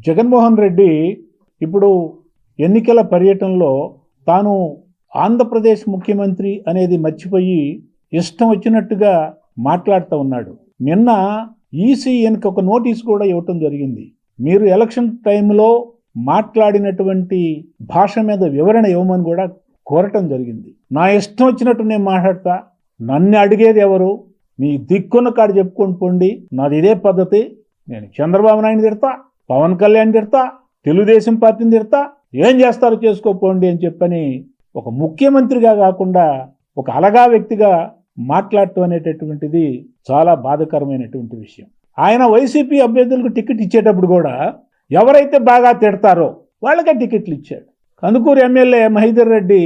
జగన్మోహన్ రెడ్డి ఇప్పుడు ఎన్నికల పర్యటనలో తాను ఆంధ్రప్రదేశ్ ముఖ్యమంత్రి అనేది మర్చిపోయి ఇష్టం వచ్చినట్టుగా మాట్లాడుతూ ఉన్నాడు. నిన్న ఈసీ ఈయనకి ఒక నోటీస్ కూడా ఇవ్వటం జరిగింది. మీరు ఎలక్షన్ టైంలో మాట్లాడినటువంటి భాష మీద వివరణ ఇవ్వమని కూడా కోరటం జరిగింది. నా ఇష్టం వచ్చినట్టు నేను మాట్లాడతా, నన్ను అడిగేది ఎవరు, మీ దిక్కున్న కాడు చెప్పుకొని పోండి, నాది ఇదే పద్ధతి. నేను చంద్రబాబు నాయుడు తిడతా, పవన్ కళ్యాణ్ తిడతా, తెలుగుదేశం పార్టీని తిడతా, ఏం చేస్తారో చేసుకోపోండి అని చెప్పని ఒక ముఖ్యమంత్రిగా కాకుండా ఒక అలగా వ్యక్తిగా మాట్లాడటం అనేటటువంటిది చాలా బాధాకరమైనటువంటి విషయం. ఆయన వైసీపీ అభ్యర్థులకు టికెట్ ఇచ్చేటప్పుడు కూడా ఎవరైతే బాగా తిడతారో వాళ్ళకే టికెట్లు ఇచ్చాడు. కందుకూరు ఎమ్మెల్యే మహేందర్ రెడ్డి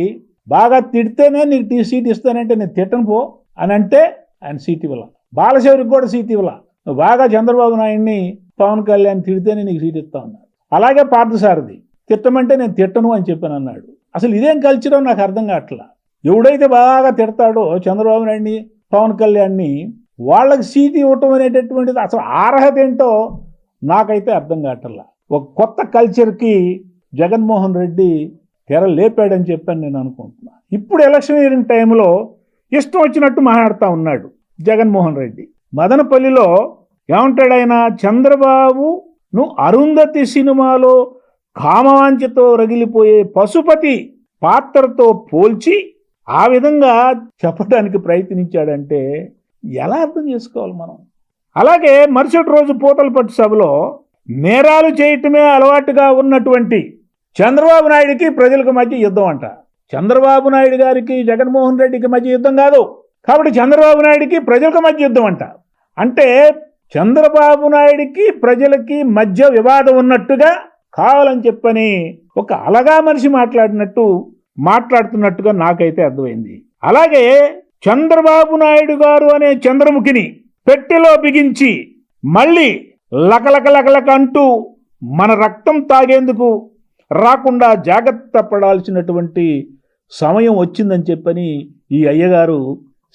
బాగా తిడితేనే నీకు సీట్ ఇస్తానంటే నేను తిట్టను పో అని అంటే ఆయన సీట్ ఇవ్వాల. బాలశౌరికి కూడా సీట్ ఇవ్వాల. నువ్వు బాగా చంద్రబాబు నాయుడిని పవన్ కళ్యాణ్ తిడితేనే నీకు సీట్ ఇస్తా ఉన్నాడు. అలాగే పార్థసారథి తిట్టమంటే నేను తిట్టను అని చెప్పాను అన్నాడు. అసలు ఇదేం కల్చరో నాకు అర్థం కావట్లా. ఎవడైతే బాగా తిడతాడో చంద్రబాబు నాయుడిని పవన్ కళ్యాణ్ని వాళ్ళకి సీట్ ఇవ్వటం అనేటటువంటిది అసలు అర్హత ఏంటో నాకైతే అర్థం కావట్లా. ఒక కొత్త కల్చర్కి జగన్మోహన్ రెడ్డి తెర లేపాడని చెప్పని నేను అనుకుంటున్నా. ఇప్పుడు ఎలక్షనీరింగ్ టైంలో ఇష్టం వచ్చినట్టు మాట్లాడుతూ ఉన్నాడు జగన్మోహన్ రెడ్డి. మదనపల్లిలో ఏమంటాడు ఆయన, చంద్రబాబును అరుంధతి సినిమాలో కామవాంఛతో రగిలిపోయే పశుపతి పాత్రతో పోల్చి ఆ విధంగా చెప్పడానికి ప్రయత్నించాడంటే ఎలా అర్థం చేసుకోవాలి మనం? అలాగే మరుసటి రోజు పూతలపట్టు సభలో నేరాలు చేయటమే అలవాటుగా ఉన్నటువంటి చంద్రబాబు నాయుడికి ప్రజలకు మధ్య యుద్ధం అంట. చంద్రబాబు నాయుడు గారికి జగన్మోహన్ రెడ్డికి మధ్య యుద్ధం కాదు, కాబట్టి చంద్రబాబు నాయుడికి ప్రజలకు మధ్య యుద్ధం అంట. అంటే చంద్రబాబు నాయుడికి ప్రజలకి మధ్య వివాదం ఉన్నట్టుగా కావాలని చెప్పని ఒక అలగా మనిషి మాట్లాడుతున్నట్టుగా నాకైతే అర్థమైంది. అలాగే చంద్రబాబు నాయుడు గారు అనే చంద్రముఖిని పెట్టెలో బిగించి మళ్ళీ లకలక అంటూ మన రక్తం తాగేందుకు రాకుండా జాగ్రత్త పడాల్సినటువంటి సమయం వచ్చిందని చెప్పని ఈ అయ్యగారు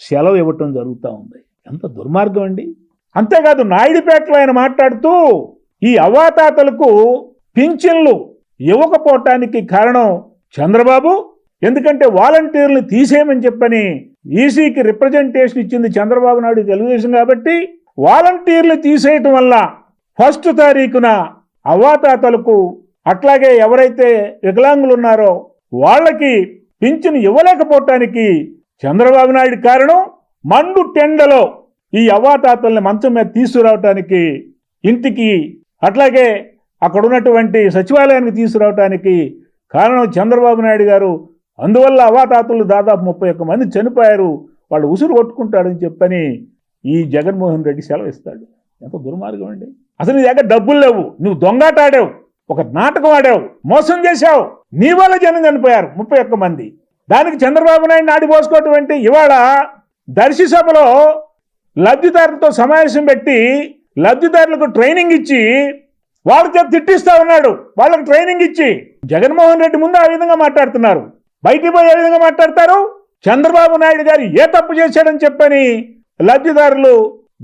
సెలవు ఇవ్వటం జరుగుతూ ఉంది. ఎంత దుర్మార్గం అండి. అంతేకాదు నాయుడుపేటలో ఆయన మాట్లాడుతూ ఈ అవాతాతలకు పింఛన్లు ఇవ్వకపోవటానికి కారణం చంద్రబాబు, ఎందుకంటే వాలంటీర్లు తీసేయమని చెప్పని ఈసీకి రిప్రజెంటేషన్ ఇచ్చింది చంద్రబాబు నాయుడు తెలుగుదేశం కాబట్టి వాలంటీర్లు తీసేయటం వల్ల 1వ తారీఖున అవ్వాతాతలకు అట్లాగే ఎవరైతే వికలాంగులు ఉన్నారో వాళ్ళకి పింఛను ఇవ్వలేకపోవటానికి చంద్రబాబు నాయుడు కారణం. మండు టెండలో ఈ అవ్వాతాతల్ని మంచం మీద తీసుకురావటానికి ఇంటికి అట్లాగే అక్కడ ఉన్నటువంటి సచివాలయానికి తీసుకురావటానికి కారణం చంద్రబాబు నాయుడు గారు. అందువల్ల అవ్వాతాతలు దాదాపు 31 మంది చనిపోయారు, వాళ్ళు ఉసురు కొట్టుకుంటాడని చెప్పని ఈ జగన్మోహన్ రెడ్డి సెలవు ఇస్తాడు. ఎంత దుర్మార్గం అండి. అసలు నీ దగ్గర డబ్బులు లేవు, నువ్వు దొంగాట ఆడావు, ఒక నాటకం ఆడావు, మోసం చేశావు, నీ వల్ల జనం చనిపోయారు 31 మంది. దానికి చంద్రబాబు నాయుడు ఆడిపోసుకోవటం ఏంటి? ఇవాళ దర్శి సభలో లబ్ధిదారులతో సమావేశం పెట్టి లబ్ధిదారులకు ట్రైనింగ్ ఇచ్చి వాళ్ళతో తిట్టిస్తా ఉన్నాడు. వాళ్ళకి ట్రైనింగ్ ఇచ్చి జగన్మోహన్ రెడ్డి ముందు ఆ విధంగా మాట్లాడుతున్నారు, బయటికి పోయి ఏ విధంగా మాట్లాడతారు? చంద్రబాబు నాయుడు గారు ఏ తప్పు చేశాడని చెప్పని లబ్ధిదారులు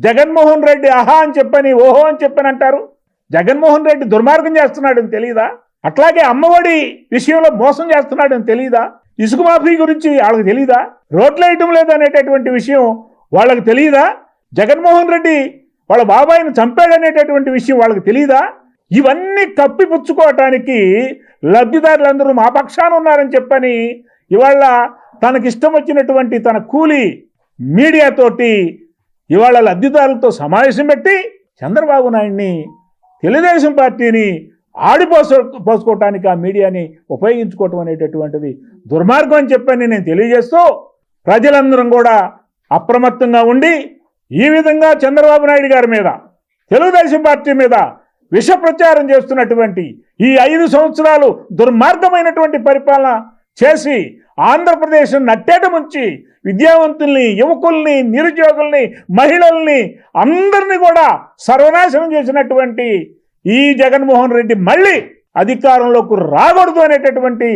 జగన్మోహన్ రెడ్డి ఆహా అని చెప్పని ఓహో అని చెప్పని అంటారు. జగన్మోహన్ రెడ్డి దుర్మార్గం చేస్తున్నాడని తెలియదా? అట్లాగే అమ్మఒడి విషయంలో మోసం చేస్తున్నాడని తెలియదా? ఇసుక మాఫీ గురించి వాళ్ళకి తెలియదా? రోడ్లు వేయటం లేదు అనేటటువంటి విషయం వాళ్ళకి తెలియదా? జగన్మోహన్ రెడ్డి వాళ్ళ బాబాయిని చంపాడనేటటువంటి విషయం వాళ్ళకి తెలియదా? ఇవన్నీ కప్పిపుచ్చుకోవటానికి లబ్ధిదారులందరూ మా పక్షాన ఉన్నారని చెప్పని ఇవాళ తనకిష్టం వచ్చినటువంటి తన కూలీ మీడియాతోటి ఇవాళ లబ్ధిదారులతో సమావేశం పెట్టి చంద్రబాబు నాయుడిని తెలుగుదేశం పార్టీని పోసుకోవటానికి ఆ మీడియాని ఉపయోగించుకోవటం అనేటటువంటిది దుర్మార్గం అని చెప్పని నేను తెలియజేస్తూ ప్రజలందరం కూడా అప్రమత్తంగా ఉండి ఈ విధంగా చంద్రబాబు నాయుడు గారి మీద తెలుగుదేశం పార్టీ మీద విష ప్రచారం చేస్తున్నటువంటి ఈ 5 సంవత్సరాలు దుర్మార్గమైనటువంటి పరిపాలన చేసి ఆంధ్రప్రదేశ్ నట్టేట ముంచి విద్యావంతుల్ని, యువకుల్ని, నిరుద్యోగుల్ని, మహిళల్ని అందరినీ కూడా సర్వనాశనం చేసినటువంటి ఈ జగన్మోహన్ రెడ్డి మళ్ళీ అధికారంలోకి రాకూడదు అనేటటువంటి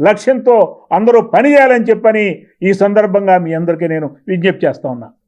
లక్ష్యంతో అందరూ పనిచేయాలని చెప్పని ఈ సందర్భంగా మీ అందరికీ నేను విజ్ఞప్తి చేస్తా ఉన్నా.